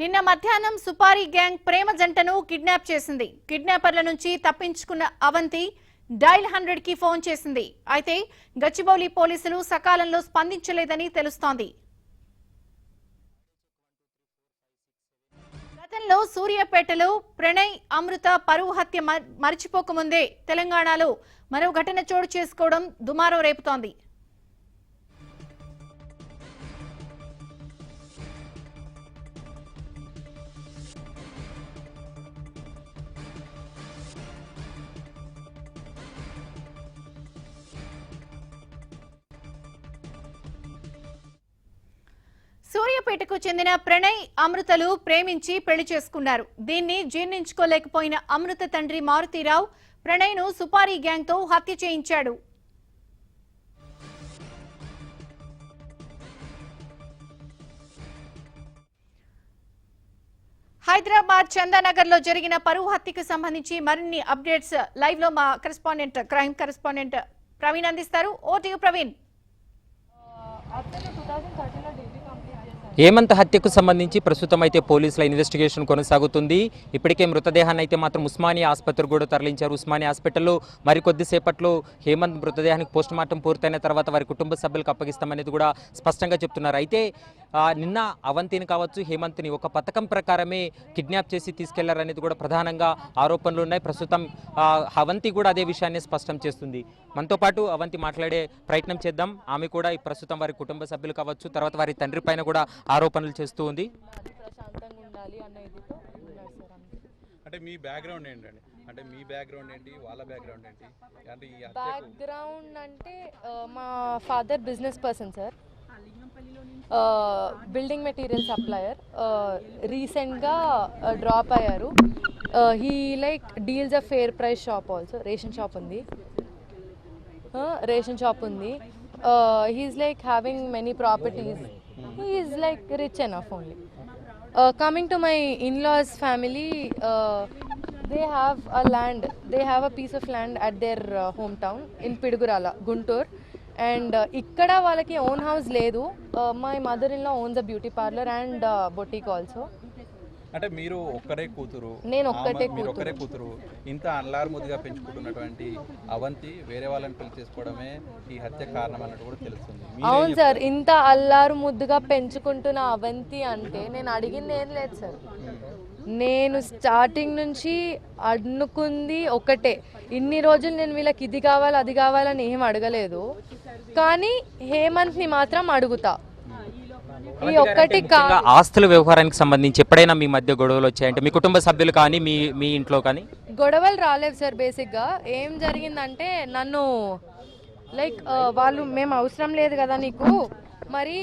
నిన్న మధ్యాహ్నం సుపారీ గ్యాంగ్ ప్రేమ జంటను కిడ్నాప్ చేసింది. కిడ్నాపర్ల నుంచి తప్పించుకున్న అవంతి డైల్ 100 కి ఫోన్ చేసింది. అయితే గచ్చిబౌలి పోలీసులు సకాలంలో స్పందించలేదని తెలుస్తోంది. గతంలో సూర్యాపేటలో ప్రణయ్ అమృత పరువు హత్య మరిచిపోకముందే తెలంగాణలో మరో ఘటన చోటు చేసుకోవడం దుమారం రేపుతోంది. సూర్యాపేటకు చెందిన ప్రణయ్ అమృతలు ప్రేమించి పెళ్లి చేసుకున్నారు. దీన్ని జీర్ణించుకోలేకపోయిన అమృత తండ్రి మారుతీరావు ప్రణయ్ను సుపారీ గ్యాంగ్ తో హత్య చేయించాడు. హైదరాబాద్ చందానగర్ లో జరిగిన పరువు హత్యకు సంబంధించి మరిన్ని అప్డేట్స్ లైవ్ లో మా కరెస్పాండెంట్ క్రైమ్ కరెస్పాండెంట్ ప్రవీణ్ అందిస్తారు. ఓటీయూ ప్రవీణ్. హేమంత్ హత్యకు సంబంధించి ప్రస్తుతం అయితే పోలీసుల ఇన్వెస్టిగేషన్ కొనసాగుతుంది. ఇప్పటికే మృతదేహాన్ని అయితే మాత్రం ఉస్మానియా ఆసుపత్రికి కూడా తరలించారు. ఉస్మానియా హాస్పిటల్లో మరికొద్దిసేపట్లో హేమంత్ మృతదేహానికి పోస్టుమార్టం పూర్తయిన తర్వాత వారి కుటుంబ సభ్యులకు అప్పగిస్తామనేది కూడా స్పష్టంగా చెప్తున్నారు. అయితే నిన్న అవంతిని కావచ్చు, హేమంత్ని ఒక పథకం ప్రకారమే కిడ్నాప్ చేసి తీసుకెళ్లారనేది కూడా ప్రధానంగా ఆరోపణలు ఉన్నాయి. ప్రస్తుతం అవంతి కూడా అదే విషయాన్ని స్పష్టం చేస్తుంది. మనతో పాటు అవంతి మాట్లాడే ప్రయత్నం చేద్దాం. ఆమె కూడా ప్రస్తుతం వారి కుటుంబ సభ్యులు కావచ్చు, తర్వాత వారి తండ్రి పైన కూడా ఆరోపణలు చేస్తూ ఉంది. అంటే మీ బ్యాక్గ్రౌండ్ ఏంటండి? అంటే మీ బ్యాక్గ్రౌండ్ ఏంటి, వాళ్ళ బ్యాక్గ్రౌండ్ ఏంటి? అంటే ఈ బ్యాక్గ్రౌండ్ అంటే మా father business person sir, building material supplier. రీసెంట్గా డ్రాప్ అయ్యారు. He like deals a fair price shop also. Ration shop ఉంది. He is like having many properties. He is like rich enough only. Coming to my in-laws family, they have a land. They have a piece of land at their hometown in Pidugurala, Guntur. And ikkada valaki own house ledu. My mother-in-law owns a beauty parlor and boutique also. అంటే మీరు ఒక్కరే కూతురు, నేను మీరు ఒక్కరే కూతురు, ఇంత అల్లారుముద్దుగా పెంచుకుంటున్నటువంటి అవంతి వేరే వాళ్ళని పెళ్లి చేసుకోవడమే ఈ హత్య కారణం అన్నట్టు కూడా తెలుస్తుంది. అవును సార్, ఇంత అల్లారు ముద్దుగా పెంచుకుంటున్న అవంతి అంటే నేను అడిగింది ఏం లేదు సార్. నేను స్టార్టింగ్ నుంచి అనుకుంది ఒకటే, ఇన్ని రోజులు నేను వీళ్ళకి ఇది కావాలి అది కావాలని ఏం అడగలేదు, కానీ హేమంత్ని మాత్రం అడుగుతా. ఈ ఒక్కటి ఆస్తుల వ్యవహారానికి సంబంధించి ఎప్పుడైనా మీ మధ్య గొడవలు వచ్చాయంటే మీ కుటుంబ సభ్యులు కానీ మీ ఇంట్లో కానీ? గొడవలు రాలేదు సార్. బేసిక్గా ఏం జరిగిందంటే నన్ను లైక్ వాళ్ళు మేము అవసరం లేదు కదా నీకు, మరి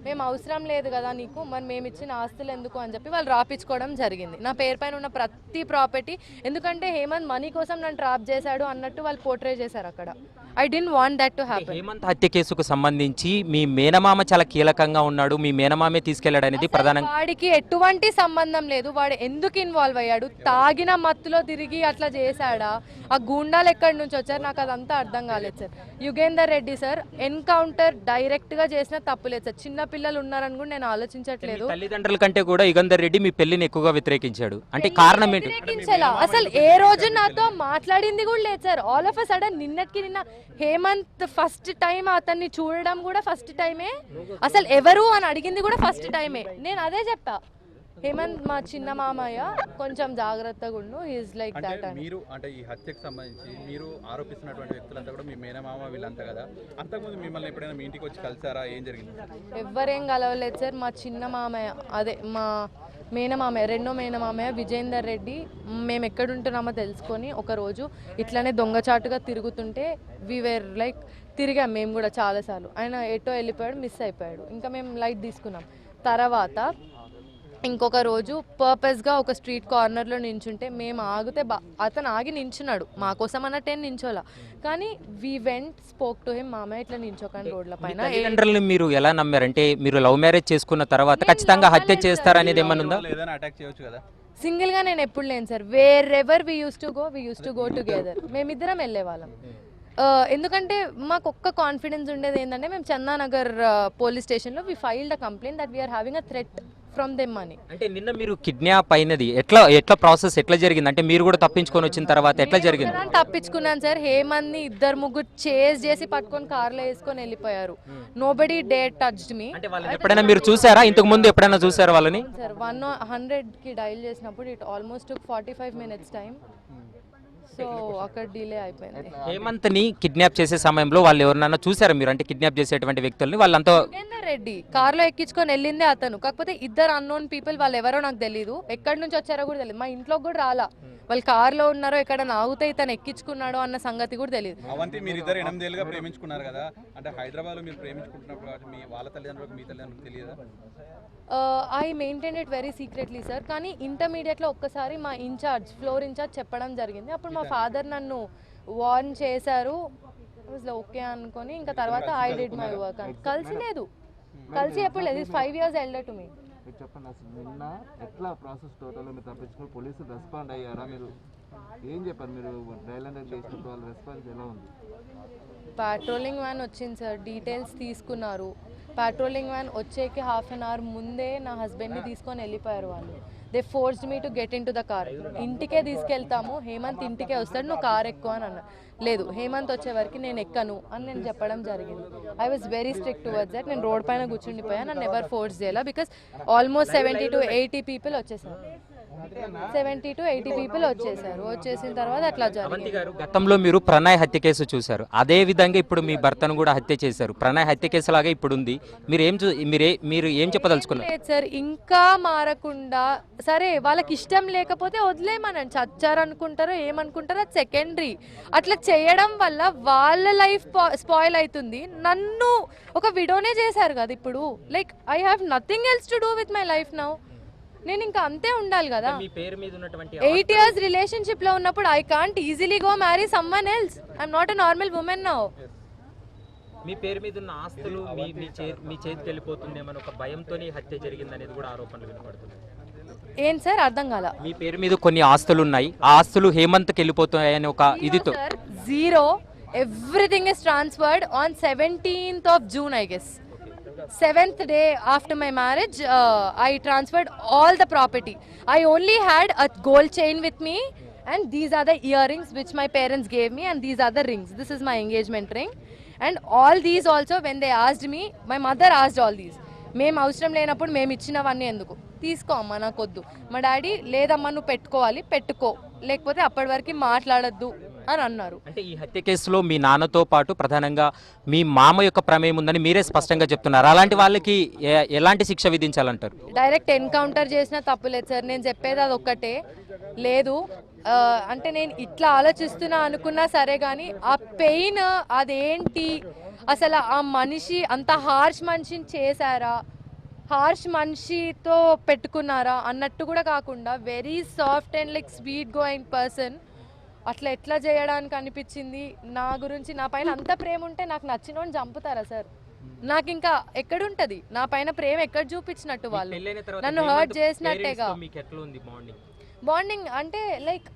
మేము ఇచ్చిన ఆస్తులు ఎందుకు అని చెప్పి వాళ్ళు రాపించుకోవడం జరిగింది. నా పేరు పైన ఉన్న ప్రతి ప్రాపర్టీ, ఎందుకంటే హేమంత్ మనీ కోసం నన్ను ట్రాప్ చేశాడు అన్నట్టు వాళ్ళు పోర్ట్రే చేశారు అక్కడ. I don't want that to happen. Hemanth హత్య కేసుకు సంబంధించి మీ మేనమామ చాలా కీలకంగా ఉన్నాడు, మీ మేనమామే తీసుకెళ్లాడు అనేది ప్రధానంగా. వాడికి ఎటువంటి సంబంధం లేదు. వాడు ఎందుకు ఇన్వాల్వ్ అయ్యాడు? తాగిన మత్తులో తిరిగి అట్లా చేశాడా? ఆ గూండాలు ఎక్కడి నుంచి వచ్చారు? నాకు అదంతా అర్థం కాలేదు sir. Yugender Reddy sir encounter direct గా చేసిన తప్పులేదు సార్. చిన్న పిల్లలు ఉన్నారని కూడా నేను ఆలోచించట్లేదు. తల్లిదండ్రుల కంటే కూడా యుగేందర్ రెడ్డి మీ పెళ్లిని ఎక్కువగా వ్యతిరేకించాడు. అంటే కారణం ఏంటి? అసలు ఏ రోజు నాతో మాట్లాడింది కూడా లేదు sir. All of a sudden నిన్న హేమంత్ ఫస్ట్ టైం అతన్ని చూడడం కూడా ఫస్ట్ టైమే. అసలు ఎవరు అని అడిగింది కూడా ఫస్ట్ టైమే. నేను అదే చెప్పా, హేమంత్ మా చిన్న మామయ్య, కొంచెం జాగ్రత్తగా ఉండు, ఈజ్ లైక్ దట్ అని. మీరు అంటే ఈ హత్యకు సంబంధించి మీరు ఆరోపిస్తున్నటువంటి వ్యక్తులంతా కూడా మీ మేనమామ వీళ్ళంతా కదా, అంతకుముందు మిమ్మల్ని ఎప్పుడైనా మీ ఇంటికి వచ్చి కలిసారా? ఏం జరిగింది? ఎవరేం కలవలేదు సార్. మా చిన్న మామయ్య, అదే మా మేనమామయ్య, రెండో మేనమామయ్య విజేందర్ రెడ్డి, మేము ఎక్కడుంటున్నామో తెలుసుకొని ఒకరోజు ఇట్లానే దొంగచాటుగా తిరుగుతుంటే వీవేర్ లైక్ తిరిగాం మేము కూడా చాలాసార్లు. ఆయన ఎటో వెళ్ళిపోయాడు, మిస్ అయిపోయాడు. ఇంకా మేము లైట్ తీసుకున్నాం. తర్వాత ఇంకొక రోజు పర్పస్గా ఒక స్ట్రీట్ కార్నర్లో నించుంటే మేము ఆగితే అతను ఆగి నించున్నాడు, మా కోసం అన్నట్టు నించోలా. కానీ we went spoke to him, మామయ్య ఇట్లా నించోకండి రోడ్ల పైన. తల్లిదండ్రులను మీరు ఎలా నమ్మారంటే మీరు లవ్ మ్యారేజ్ చేసుకున్న తర్వాత ఖచ్చితంగా హత్య చేస్తారనేది ఏమన్నా ఉందా? అటాక్ చేయొచ్చు కదా. సింగిల్గా నేను ఎప్పుడు లేను sir. Wear ever we use to go together. మేమిద్దరం వెళ్ళే వాళ్ళం. ఎందుకంటే మాకు ఒక్క కాన్ఫిడెన్స్ ఉండేది ఏంటంటే, మేము చందానగర్ పోలీస్ స్టేషన్లో we filed a complaint that we are having a threat from them money. అంటే నిన్న మీరు కిడ్నాప్ అయినది ఎట్లా ఎట్లా ప్రాసెస్ ఎట్లా జరిగింది? అంటే మీరు కూడా తప్పించుకొని వచ్చిన తర్వాత ఎట్లా జరిగింది? తప్పించుకున్నాను సార్. హేమంత్ని ఇద్దరు ముగ్గురు చేజ్ చేసి పట్టుకొని కార్లో వేసుకొని వెళ్ళిపోయారు. నోబడీ డేర్ టచ్డ్ మీ. అంటే వాళ్ళని ఎప్పుడైనా మీరు చూసారా? ఇంతకు ముందు ఎప్పుడైనా చూసారా వాళ్ళని? సార్ 100కి డైల్ చేసినప్పుడు it almost 45 minutes time. So అక్కడ డిలే అయిపోయింది. హేమంత్ని కిడ్నాప్ చేసే సమయంలో వాళ్ళు ఎవరినైనా చూసారా మీరు? అంటే కిడ్నాప్ చేసేటువంటి వ్యక్తుల్ని వాళ్ళంతా యుగేందర్ రెడ్డి కార్లో ఎక్కించుకొని వెళ్ళిందే అతను. కాకపోతే ఇద్దరు అన్నోన్ పీపుల్, వాళ్ళు ఎవరో నాకు తెలియదు, ఎక్కడి నుంచి వచ్చారో కూడా తెలియదు. మా ఇంట్లోకి కూడా రాలా. వాళ్ళు కార్లో ఉన్నారో ఎక్కడ ఆగితే ఇతను ఎక్కించుకున్నాడో అన్న సంగతి కూడా తెలియదు. అవంతి మీరిద్దరు 8 ఏళ్ళుగా ప్రేమించుకున్నారు కదా, అంటే హైదరాబాద్లో మీరు ప్రేమించుకుంటున్నప్పుడు మీ వాళ్ళ తల్లిదండ్రులకు మీ తల్లిదండ్రులకు తెలియదా? I maintain it very secretly sir. కానీ ఇంటర్మీడియట్లో ఒక్కసారి మా ఫ్లోర్ ఇన్ఛార్జ్ చెప్పడం జరిగింది. అప్పుడు మా ఫాదర్ నన్ను వార్న్ చేశారు. ఓకే అనుకొని ఇంకా తర్వాత ఐ డిడ్ మై వర్క్. కలిసి లేదు, కలిసి ఎప్పుడు లేదు. 5 years elder to me. మీరు చెప్పండి అసలు నిన్న ఎట్లా ప్రాసెస్ టోటల్గా మీరు తప్పించుకుని పోలీసులు రెస్పాండ్ అయ్యారా? మీరు ఏం చెప్పారు? మీరు డైల్ హండ్రెడ్ చేసినప్పుడు వాళ్ళ రెస్పాన్స్ ఎలా ఉంది? పెట్రోలింగ్ వ్యాన్ వచ్చింది సార్, డీటెయిల్స్ తీసుకున్నారు. పెట్రోలింగ్ వ్యాన్ వచ్చేకి 1/2 hour ముందే నా హస్బెండ్ని తీసుకొని వెళ్ళిపోయారు వాళ్ళు. They forced me to get in to the car. ఇంటికే తీసుకెళ్తాము, హేమంత్ ఇంటికే వస్తాడు, నువ్వు కార్ ఎక్కువ అని అన్నారు. లేదు, హేమంత్ వచ్చే వరకు నేను ఎక్కను అని నేను చెప్పడం జరిగింది. I was very strict towards that. నేను రోడ్ పైన కూర్చుండిపోయా, నన్ను ఎవరు ఫోర్స్ చేయాలి. బికాస్ ఆల్మోస్ట్ 70 to 80 people వచ్చేసారు. 70 to 80 people వచ్చేసారు. వచ్చేసిన తర్వాత అట్లా అవంతి జరిగింది. గారు, గతంలో మీరు ప్రణయ్ హత్య కేసు చూశారు, అదే విధంగా ఇప్పుడు మీ భర్తను కూడా హత్య చేశారు. ప్రణయ్ హత్య కేసు లాగా ఇప్పుడు ఉంది. మీరు ఏం చెప్పదలుచుకున్నారు? లేదు సార్, ఇంకా మారకుండా సరే వాళ్ళకి ఇష్టం లేకపోతే వదిలేమనండి. చచ్చారు అనుకుంటారో ఏమనుకుంటారో అది సెకండరీ. అట్లా చేయడం వల్ల వాళ్ళ లైఫ్ స్పాయిల్ అవుతుంది. నన్ను ఒక విడోనే చేశారు కదా ఇప్పుడు. Like I have nothing else to do with my life now. నేను ఇంకా అంతే ఉండాలి కదా. మీ పేరు మీద ఉన్నటువంటి 8 years రిలేషన్షిప్ లో ఉన్నప్పుడు I can't easily go marry someone else. I'm not a normal women now. మీ పేరు మీద ఉన్న ఆస్తులు మీ చేతికి వెళ్ళిపోతుందేమని ఒక భయంతోనే హత్య జరిగిందనేది కూడా ఆరోపణలు వినపడుతుంది. ఏం సార్ అర్థం కాల? మీ పేరు మీద కొన్ని ఆస్తులు ఉన్నాయి, ఆ ఆస్తులు హేమంత్కి వెళ్ళిపోతాయని ఒక ఇదితో. Zero. Everything is transferred on 17th of June, I guess. 7th day after my marriage, I transferred all the property. I only had a gold chain with me, and these are the earrings which my parents gave me, and these are the rings. This is my engagement ring, and all these also when they asked me, my mother asked all these. మేము అవసరం లేనప్పుడు మేము ఇచ్చినవన్నీ ఎందుకు తీసుకో అమ్మా, నాకొద్దు. మా daddy లేదమ్మా నువ్వు పెట్టుకోవాలి, పెట్టుకో, లేకపోతే అప్పటి వరకు మాట్లాడద్దు అని అన్నారు. అంటే ఈ హత్య కేసులో మీ నాన్నతో పాటు ప్రధానంగా మీ మామ యొక్క ప్రమేయం ఉందని మీరే స్పష్టంగా చెప్తున్నారు. అలాంటి వాళ్ళకి ఎలాంటి శిక్ష విధించాలంటారు? డైరెక్ట్ ఎన్కౌంటర్ చేసినా తప్పులేదు సార్. నేను చెప్పేది అది ఒక్కటే. లేదు అంటే నేను ఇట్లా ఆలోచిస్తున్నా అనుకున్నా సరే, కానీ ఆ పెయిన్ అదేంటి, అసలు ఆ మనిషి అంత హార్ష్ మనిషిని చేశారా, హార్ష్ మనిషితో పెట్టుకున్నారా అన్నట్టు కూడా కాకుండా very soft and like sweet going person అట్లా ఎట్లా చేయడానికి అనిపించింది. నా గురించి నా పైన అంత ప్రేమ ఉంటే నాకు నచ్చినోని చంపుతారా సార్? నాకు ఇంకా ఎక్కడుంటది నా పైన ప్రేమ? ఎక్కడ చూపించినట్టు వాళ్ళు నన్ను హర్ట్ చేసినట్టేగా. బాండింగ్ అంటే లైక్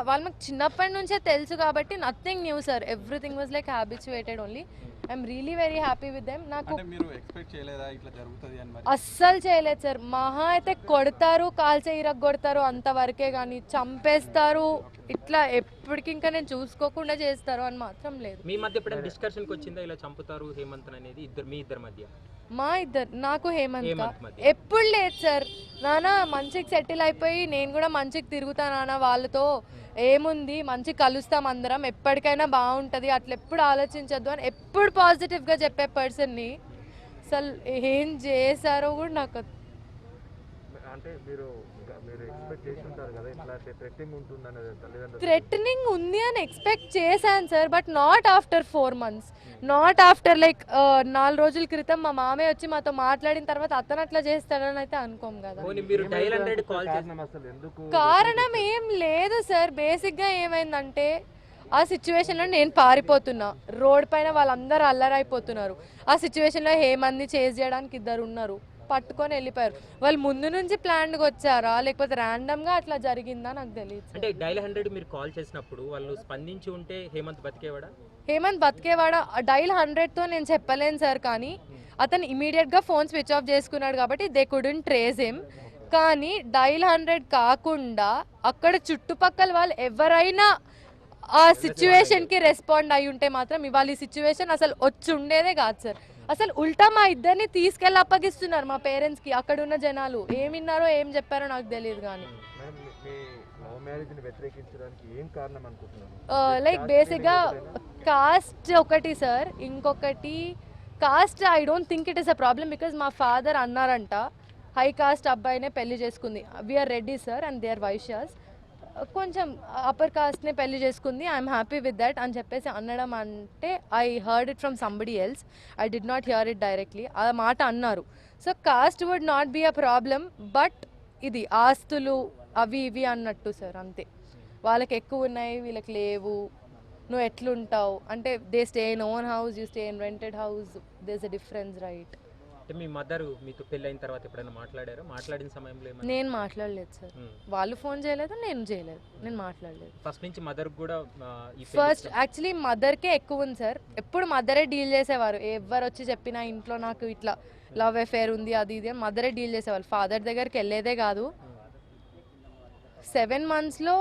వాళ్ళు మాకు చిన్నప్పటి నుంచే తెలుసు కాబట్టి nothing new sir. Everything was like habituated only. I'm really very happy with them. నాకు అస్సలు చేయలేదు సార్. మహా అయితే కొడతారు, కాల్చే ఇరగొడతారు అంతవరకే, కానీ చంపేస్తారు ఇట్లా ఎప్పటికి ఇంకా నేను చూసుకోకుండా చేస్తారు అని మాత్రం లేదు. మీ మధ్య ఎప్పుడైనా డిస్కషన్కి వచ్చిందా ఇలా చంపుతారు హేమంత్ అనేది మీ ఇద్దరి మధ్య? మా ఇద్దరు నాకు హేమంత్ ఎప్పుడు లేదు సార్. నాన్న మంచికి సెటిల్ అయిపోయి నేను కూడా మంచికి తిరుగుతా నాన్న, వాళ్ళతో ఏముంది మంచి కలుస్తాం అందరం, ఎప్పటికైనా బాగుంటుంది, అట్లా ఎప్పుడు ఆలోచించద్దు అని ఎప్పుడు పాజిటివ్గా చెప్పే పర్సన్ని అసలు ఏం చేశారో కూడా నాకు. అంటే మీరు ఎక్స్పెక్ట్ చేసి ఉంటారు కదా ఇట్లా థ్రెటనింగ్ ఉంటుందని తల్లిదండ్రులు? థ్రెటనింగ్ ఉంది అని ఎక్స్పెక్ట్ చేశాను sir, but not after 4 months, not after like 4 రోజుల క్రితం మా మామయ్య వచ్చి మాతో మాట్లాడిన తర్వాత అతను అట్లా చేస్తాడని అయితే అనుకోం కదా. కారణం ఏం లేదు సార్. బేసిక్గా ఏమైందంటే ఆ సిచ్యువేషన్లో నేను పారిపోతున్నా, రోడ్ పైన వాళ్ళందరూ అల్లరైపోతున్నారు. ఆ సిచ్యువేషన్లో హేమంత్ని చేజ్ చేయడానికి 2 ఉన్నారు. పట్టుకొని వెళ్ళిపోయారు. వాళ్ళు ముందు నుంచి ప్లాన్గా వచ్చారా లేకపోతే ర్యాండమ్గా అట్లా జరిగిందా నాకు తెలియదు. అంటే డైల్ 100 మీరు కాల్ చేసినప్పుడు వాళ్ళు స్పందించి ఉంటే హేమంత్ బతికేవాడా? హేమంత్ బతికేవాడ డైల్ 100తో నేను చెప్పలేను సార్, కానీ అతను ఇమీడియట్గా ఫోన్ స్విచ్ ఆఫ్ చేసుకున్నాడు కాబట్టి దే కుడెంట్ ట్రేస్ హిమ్. కానీ డైల్ 100 కాకుండా అక్కడ చుట్టుపక్కల వాళ్ళు ఎవరైనా ఆ సిచ్యువేషన్కి రెస్పాండ్ అయి ఉంటే మాత్రం ఇవాళ ఈ సిచ్యువేషన్ అసలు వచ్చి ఉండేదే కాదు సార్. అసలు ఉల్టా మా ఇద్దరిని తీసుకెళ్ళి అప్పగిస్తున్నారు మా పేరెంట్స్కి. అక్కడ ఉన్న జనాలు ఏం విన్నారో ఏం చెప్పారో నాకు తెలియదు. కానీ లైక్ బేసిక్గా కాస్ట్ ఒకటి సార్, ఇంకొకటి caste I don't think it is a problem because మా ఫాదర్ అన్నారంట హై కాస్ట్ అబ్బాయినే పెళ్లి చేసుకుంది, V R Reddy sir and they are Vaishyas, కొంచెం అప్పర్ కాస్ట్నే పెళ్లి చేసుకుంది, ఐఎమ్ హ్యాపీ విత్ దట్ అని చెప్పేసి అనడం. అంటే I heard it from somebody else, I did not hear it directly. ఆ మాట అన్నారు. So caste would not be a problem, but ఇది ఆస్తులు అవి ఇవి అన్నట్టు సార్, అంతే. వాళ్ళకి ఎక్కువ ఉన్నాయి వీళ్ళకి లేవు, నువ్వు ఎట్లుంటావు అంటే they stay in own house, you stay in rented house, there is a difference right. అంటే మీ మదర్ మీతో పెళ్ళైన తర్వాత ఎప్పుడైనా మాట్లాడారా? మాట్లాడిన సమయంలో నేను మాట్లాడలేదు సార్, వాళ్ళు ఫోన్ చేయలేదు, నేను చేయలేదు, నేను మాట్లాడలేదు. ఫస్ట్ నుంచి మదర్ కూడా ఫస్ట్ యాక్చువల్లీ మదర్కే ఎక్కువ ఉంది సార్, ఎప్పుడు మదరే డీల్ చేసేవారు. ఎవరు వచ్చి చెప్పినా ఇంట్లో నాకు ఇట్లా లవ్ అఫేర్ ఉంది అది ఇది అని మదరే డీల్ చేసేవాళ్ళు. ఫాదర్ దగ్గరికి వెళ్ళేదే కాదు. 7 monthsలో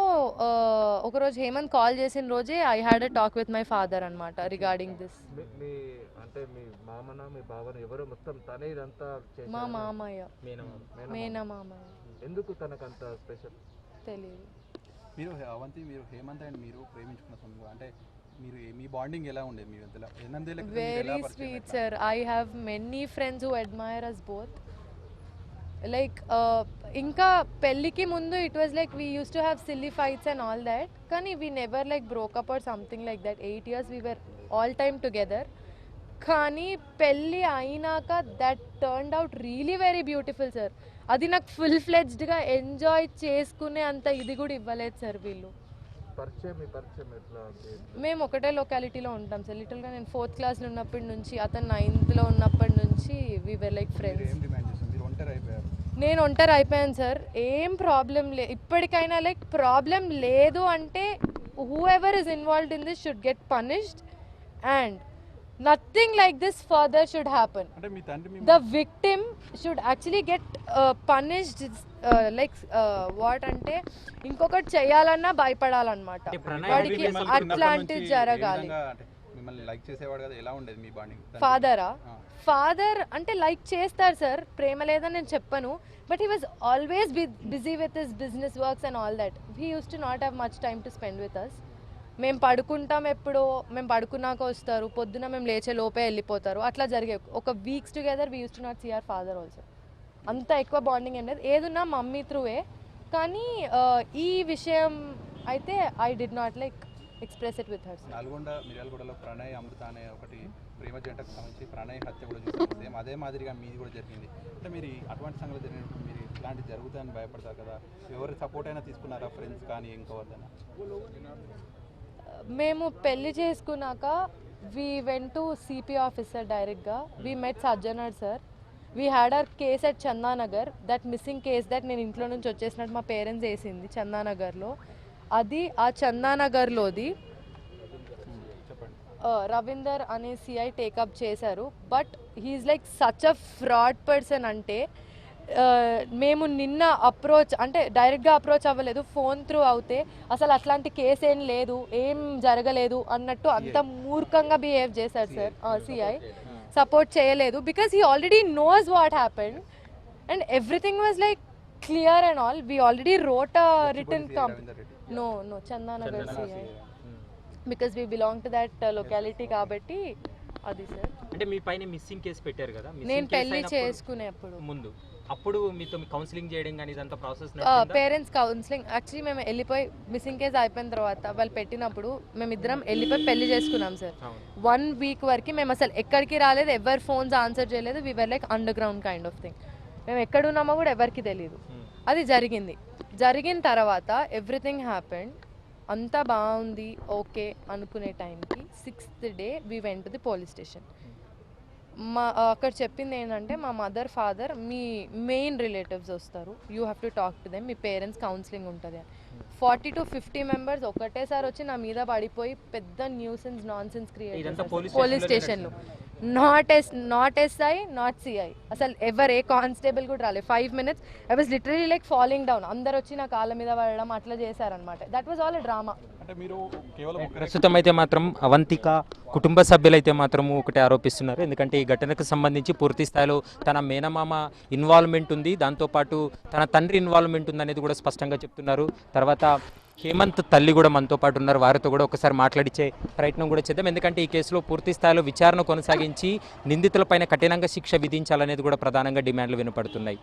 ఒకరోజు హేమంత్ కాల్ చేసిన రోజే I had a talk with my father అనమాట రిగార్డింగ్ దిస్. అంటే మీ మామన మీ బావన ఎవరు మొత్తం తనే ఇదంతా చేశారా? మా మామయ్య, మేనా మామయ్య. ఎందుకు తనకంత స్పెషల్ తెలియదు. మీరు అవంతి, మీరు హేమంత్ అండ్ మీరు ప్రేమించుకున్న సమయంలో అంటే మీరు మీ బాండింగ్ ఎలా ఉండేది? మీ మధ్యలో very sweet sir. I have many friends who admire us both. Like ఇంకా పెళ్ళికి ముందు it was like we use to have silly fights and all that, కానీ we never like broke up or something like that. 8 years we were all time together. కానీ పెళ్ళి అయినాక that turned out really very beautiful sir. అది నాకు full ఫ్లెడ్జ్డ్గా enjoy చేసుకునే అంత ఇది కూడా ఇవ్వలేదు సార్ వీళ్ళు. మేము ఒకటే లొకాలిటీలో ఉంటాం సార్. లిటిల్గా నేను 4th classలో ఉన్నప్పటి నుంచి, అతను 9thలో ఉన్నప్పటి నుంచి వీ వర్ లైక్ ఫ్రెండ్స్. నేను ఒంటరి అయిపోయాను సార్. ఏం ప్రాబ్లం ఇప్పటికైనా లైక్ ప్రాబ్లం లేదు అంటే who ever is involved in this should get punished and nothing like this further should happen. The victim should actually get punished like what అంటే ఇంకొకటి చేయాలన్నా భయపడాలన్నమాట. వాడికి అట్లాంటిది జరగాలి. మిమ్మల్ని లైక్ చేసేవాడు కదా, ఎలా ఉండేది మీ బాండింగ్? ఫాదర్ అంటే లైక్ చేస్తారు సార్, ప్రేమ లేదని నేను చెప్పను, but he was always busy with his business works and all that. He use to not have much time to spend with us. మేము పడుకుంటాం, ఎప్పుడో మేము పడుకున్నాక వస్తారు, పొద్దున మేము లేచే లోపే వెళ్ళిపోతారు, అట్లా జరిగే. ఒక weeks together we use to not see our father also. అంత ఎక్కువ బాండింగ్ ఏం లేదు, ఏదున్నా మమ్మీ త్రూవే. కానీ ఈ విషయం అయితే I did not like express it with her. మిర్యాలగూడలో ప్రణయ్ అమృత అనే ఒకటి ప్రేమ జంటకు సంబంధించి ప్రణయ్ హత్య కూడా చూసారు. సేమ్ అదే మాదిరిగా మీది కూడా జరిగింది. అంటే మీరు అటువంటి సంగతి జరిగినప్పుడు మీరు ఇట్లాంటివి జరుగుతాయని భయపడతారు కదా, ఎవరి సపోర్ట్ అయినా తీసుకున్నారా, ఫ్రెండ్స్ కానీ ఇంకోవద్దనా? మేము పెళ్లి చేసుకున్నాక we went to CP officer డైరెక్ట్గా. We met Sajjanar sir. We had our case at Chandanagar, that missing case that నేను ఇంట్లో నుంచి వచ్చేసినట్టు మా పేరెంట్స్ వేసింది చందానగర్లో. అది ఆ చందానగర్లోది రవీందర్ అనే సిఐ టేకప్ చేశారు. But he is like such a fraud person. అంటే మేము నిన్న అప్రోచ్ అంటే డైరెక్ట్గా అప్రోచ్ అవ్వలేదు, ఫోన్ త్రూ అవుతే అసలు అట్లాంటి కేసు ఏం లేదు, ఏం జరగలేదు అన్నట్టు అంత మూర్ఖంగా బిహేవ్ చేశారు సార్. సిఐ సపోర్ట్ చేయలేదు because he already knows what happened and everything was like clear and all. We already wrote a written no Chandanagar CI because we belong to that locality కాబట్టి అది సార్. అంటే మీ పైన missing case పెట్టారు కదా, నేను పెళ్లి చేసుకునేప్పుడు ముందు అప్పుడు మీతో కౌన్సిలింగ్ చేయడం కానీ ఇదంతా ప్రాసెస్? పేరెంట్స్ కౌన్సిలింగ్ యాక్చువల్లీ మేము వెళ్ళిపోయి మిస్సింగ్ కేసు అయిపోయిన తర్వాత వాళ్ళు పెట్టినప్పుడు మేమిద్దరం వెళ్ళిపోయి పెళ్లి చేసుకున్నాం సార్. 1 week వరకు మేము అసలు ఎక్కడికి రాలేదు, ఎవరి ఫోన్స్ ఆన్సర్ చేయలేదు. We were like under ground kind of thing. మేము ఎక్కడున్నామో కూడా ఎవరికి తెలియదు. అది జరిగింది. జరిగిన తర్వాత ఎవ్రీథింగ్ హ్యాపెండ్, అంతా బాగుంది ఓకే అనుకునే టైంకి 6th day we went to the police station. అక్కడ చెప్పింది ఏంటంటే మా మదర్ ఫాదర్ మీ మెయిన్ రిలేటివ్స్ వస్తారు, you have to talk to them, me parents counselling ఉంటుంది అని. 40 to 50 మెంబర్స్ ఒకటేసారి వచ్చి నా మీద పడిపోయి పెద్ద న్యూసెన్స్ నాన్ సెన్స్ క్రియేట్ ఇదంతా చేశారు పోలీస్ స్టేషన్లో. నాట్ ఎస్ఐ నాట్ సిఐ, అసలు ఏ కానిస్టేబుల్ కూడా రాలేదు. 5 minutes I was literally like falling down. అందరు వచ్చి నా కాళ్ళ మీద పడడం అట్లా చేశారనమాట. That was all a drama. అంటే మీరు కేవలం ప్రస్తుతం అయితే మాత్రం అవంతిక కుటుంబ సభ్యులైతే మాత్రం ఒకటి ఆరోపిస్తున్నారు. ఎందుకంటే ఈ ఘటనకు సంబంధించి పూర్తి స్థాయిలో తన మేనమామ ఇన్వాల్వ్మెంట్ ఉంది, దాంతోపాటు తన తండ్రి ఇన్వాల్వ్మెంట్ ఉంది అనేది కూడా స్పష్టంగా చెప్తున్నారు. తర్వాత హేమంత్ తల్లి కూడా మనతో పాటు ఉన్నారు, వారితో కూడా ఒకసారి మాట్లాడించే ప్రయత్నం కూడా చేద్దాం. ఎందుకంటే ఈ కేసులో పూర్తి స్థాయిలో విచారణ కొనసాగించి నిందితులపైన కఠినంగా శిక్ష విధించాలనేది కూడా ప్రధానంగా డిమాండ్లు వినపడుతున్నాయి.